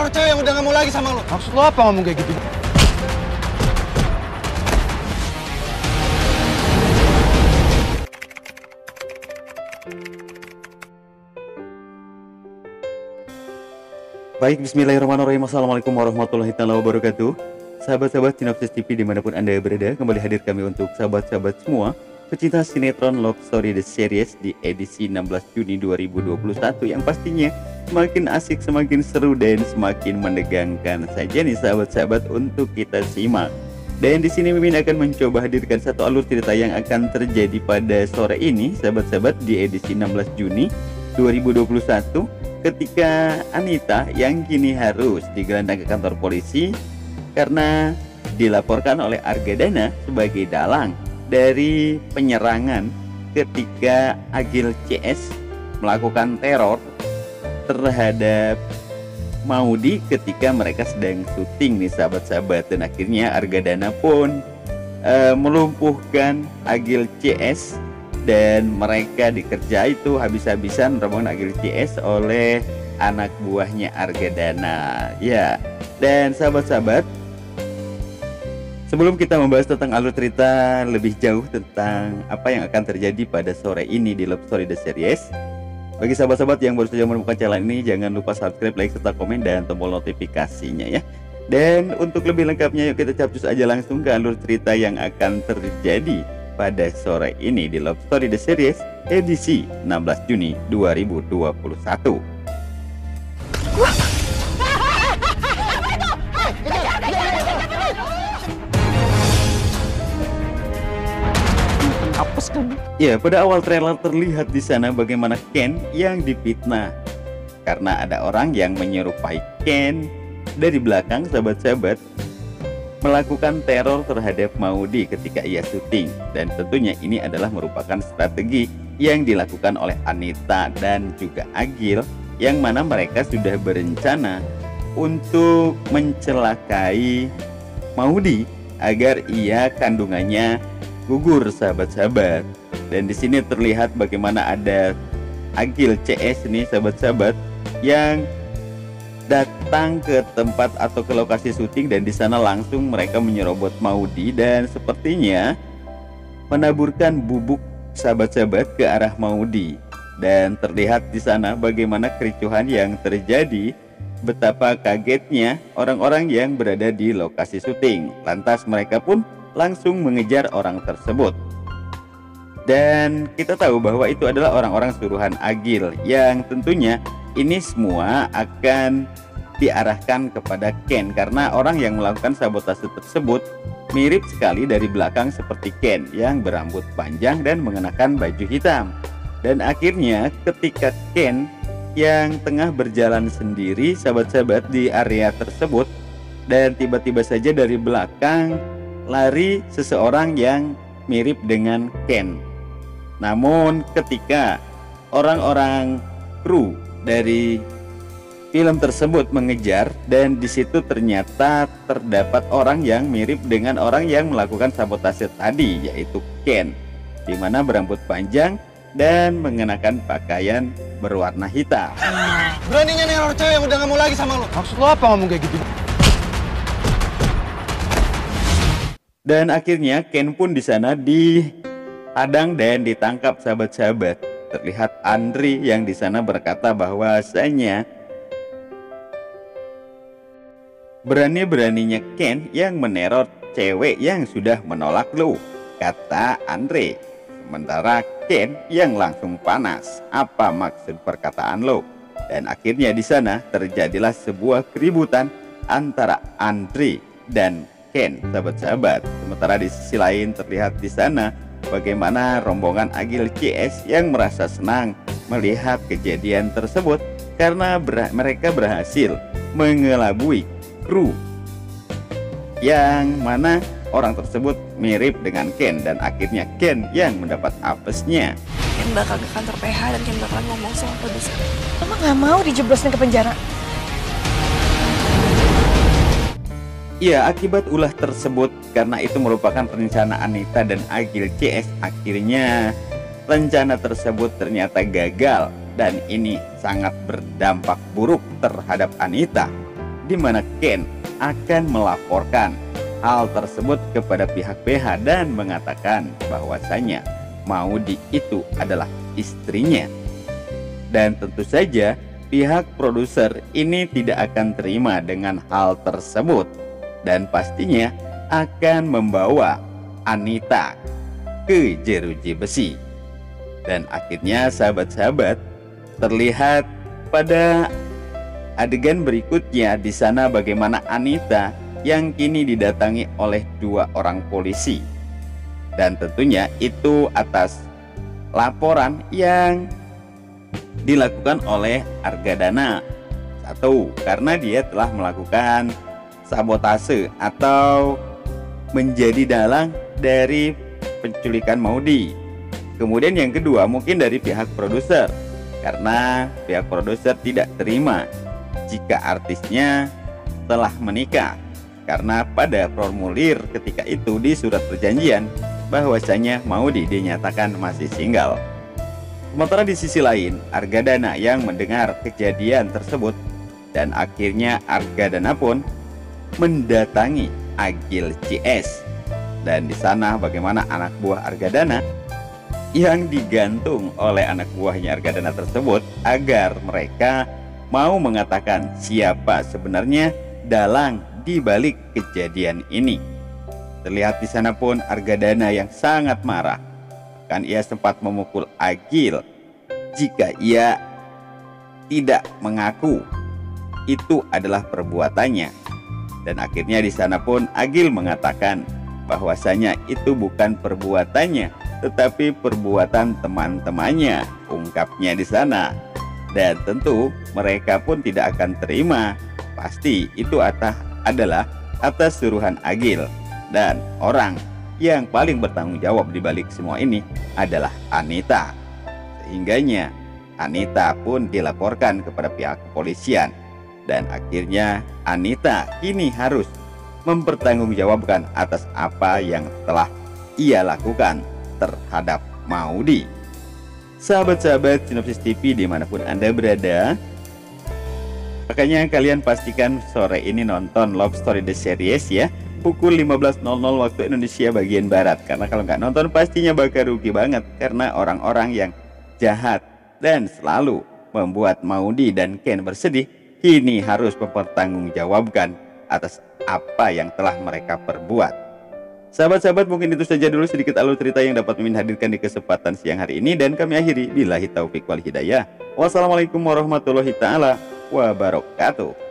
neror cewek yang udah gak mau lagi sama lo. Maksud lo apa ngomong kayak gitu? Baik, bismillahirrahmanirrahim. Assalamualaikum warahmatullahi wabarakatuh. Sahabat-sahabat Sinopsis TV dimanapun Anda berada, kembali hadir kami untuk sahabat-sahabat semua pecinta sinetron Love Story The Series di edisi 16 Juni 2021 yang pastinya semakin asik, semakin seru, dan semakin menegangkan saja nih sahabat-sahabat untuk kita simak. Dan di sini Mimin akan mencoba hadirkan satu alur cerita yang akan terjadi pada sore ini sahabat-sahabat di edisi 16 Juni 2021, ketika Anita yang kini harus digelandang ke kantor polisi karena dilaporkan oleh Argadana sebagai dalang dari penyerangan ketika Agil CS melakukan teror terhadap Maudi ketika mereka sedang syuting nih sahabat-sahabat. Dan akhirnya Argadana pun melumpuhkan Agil CS dan mereka dikerja itu habis-habisan rombongan Agil CS oleh anak buahnya Argadana ya. Dan sahabat-sahabat, sebelum kita membahas tentang alur cerita lebih jauh tentang apa yang akan terjadi pada sore ini di Love Story The Series, bagi sahabat-sahabat yang baru saja menemukan channel ini, jangan lupa subscribe, like, serta komen dan tombol notifikasinya ya. Dan untuk lebih lengkapnya, yuk kita capcus aja langsung ke alur cerita yang akan terjadi pada sore ini di Love Story The Series edisi 16 Juni 2021. Ya, pada awal trailer terlihat di sana bagaimana Ken yang difitnah karena ada orang yang menyerupai Ken dari belakang sahabat-sahabat melakukan teror terhadap Maudi ketika ia syuting. Dan tentunya ini adalah merupakan strategi yang dilakukan oleh Anita dan juga Agil, yang mana mereka sudah berencana untuk mencelakai Maudi agar ia kandungannya gugur sahabat-sahabat. Dan di sini terlihat bagaimana ada Agil CS nih sahabat-sahabat yang datang ke tempat atau ke lokasi syuting, dan di sana langsung mereka menyerobot Maudi dan sepertinya menaburkan bubuk sahabat-sahabat ke arah Maudi. Dan terlihat di sana bagaimana kericuhan yang terjadi, betapa kagetnya orang-orang yang berada di lokasi syuting. Lantas mereka pun langsung mengejar orang tersebut. Dan kita tahu bahwa itu adalah orang-orang suruhan Agil, yang tentunya ini semua akan diarahkan kepada Ken karena orang yang melakukan sabotase tersebut mirip sekali dari belakang seperti Ken yang berambut panjang dan mengenakan baju hitam. Dan akhirnya ketika Ken yang tengah berjalan sendiri sahabat-sahabat di area tersebut, dan tiba-tiba saja dari belakang lari seseorang yang mirip dengan Ken. Namun ketika orang-orang kru dari film tersebut mengejar, dan di situ ternyata terdapat orang yang mirip dengan orang yang melakukan sabotase tadi, yaitu Ken, di mana berambut panjang dan mengenakan pakaian berwarna hitam. Beraninya neror cewek yang udah gak mau lagi sama lo. Maksud lo apa ngomong kayak gitu? Dan akhirnya Ken pun di sana dihadang dan ditangkap sahabat-sahabat. Terlihat Andri yang di sana berkata bahwasanya berani-beraninya Ken yang meneror cewek yang sudah menolak lo, kata Andre. Sementara Ken yang langsung panas, apa maksud perkataan lo? Dan akhirnya di sana terjadilah sebuah keributan antara Andre dan Ken sahabat-sahabat. Sementara di sisi lain terlihat di sana bagaimana rombongan Agil CS yang merasa senang melihat kejadian tersebut karena mereka berhasil mengelabui kru yang mana orang tersebut mirip dengan Ken, dan akhirnya Ken yang mendapat apesnya. Ken bakal ke kantor PH dan Ken bakal ngomong sama produser. Mama gak mau dijeblosin ke penjara. Ya, akibat ulah tersebut, karena itu merupakan rencana Anita dan Agil CS, akhirnya rencana tersebut ternyata gagal, dan ini sangat berdampak buruk terhadap Anita. di mana Ken akan melaporkan hal tersebut kepada pihak PH dan mengatakan bahwasanya Maudy itu adalah istrinya. Dan tentu saja pihak produser ini tidak akan terima dengan hal tersebut dan pastinya akan membawa Anita ke jeruji besi. Dan akhirnya sahabat-sahabat, terlihat pada adegan berikutnya di sana bagaimana Anita yang kini didatangi oleh 2 orang polisi. Dan tentunya itu atas laporan yang dilakukan oleh Argadana. Satu, karena dia telah melakukan sabotase atau menjadi dalang dari penculikan Maudy. Kemudian yang kedua mungkin dari pihak produser, karena pihak produser tidak terima jika artisnya telah menikah, karena pada formulir ketika itu di surat perjanjian bahwasanya Maudy dinyatakan masih single. Sementara di sisi lain Argadana yang mendengar kejadian tersebut dan akhirnya Argadana pun mendatangi Agil CS. Dan di sana bagaimana anak buah Argadana yang digantung oleh anak buahnya Argadana tersebut agar mereka mau mengatakan siapa sebenarnya dalang di balik kejadian ini. Terlihat di sana pun Argadana yang sangat marah. Bahkan ia sempat memukul Agil jika ia tidak mengaku itu adalah perbuatannya. Dan akhirnya di sana pun Agil mengatakan bahwasanya itu bukan perbuatannya, tetapi perbuatan teman-temannya, ungkapnya di sana. Dan tentu mereka pun tidak akan terima. Pasti itu adalah atas suruhan Agil. Dan orang yang paling bertanggung jawab di balik semua ini adalah Anita. Sehingganya Anita pun dilaporkan kepada pihak kepolisian. Dan akhirnya Anita kini harus mempertanggungjawabkan atas apa yang telah ia lakukan terhadap Maudy. Sahabat-sahabat Sinopsis TV dimanapun Anda berada, makanya kalian pastikan sore ini nonton Love Story The Series ya, pukul 15.00 waktu Indonesia bagian Barat. Karena kalau nggak nonton pastinya bakal rugi banget, karena orang-orang yang jahat dan selalu membuat Maudy dan Ken bersedih kini harus mempertanggungjawabkan atas apa yang telah mereka perbuat. Sahabat-sahabat, mungkin itu saja dulu sedikit alur cerita yang dapat Mimin hadirkan di kesempatan siang hari ini, dan kami akhiri billahi taufik wal hidayah. Wassalamualaikum warahmatullahi taala wabarakatuh.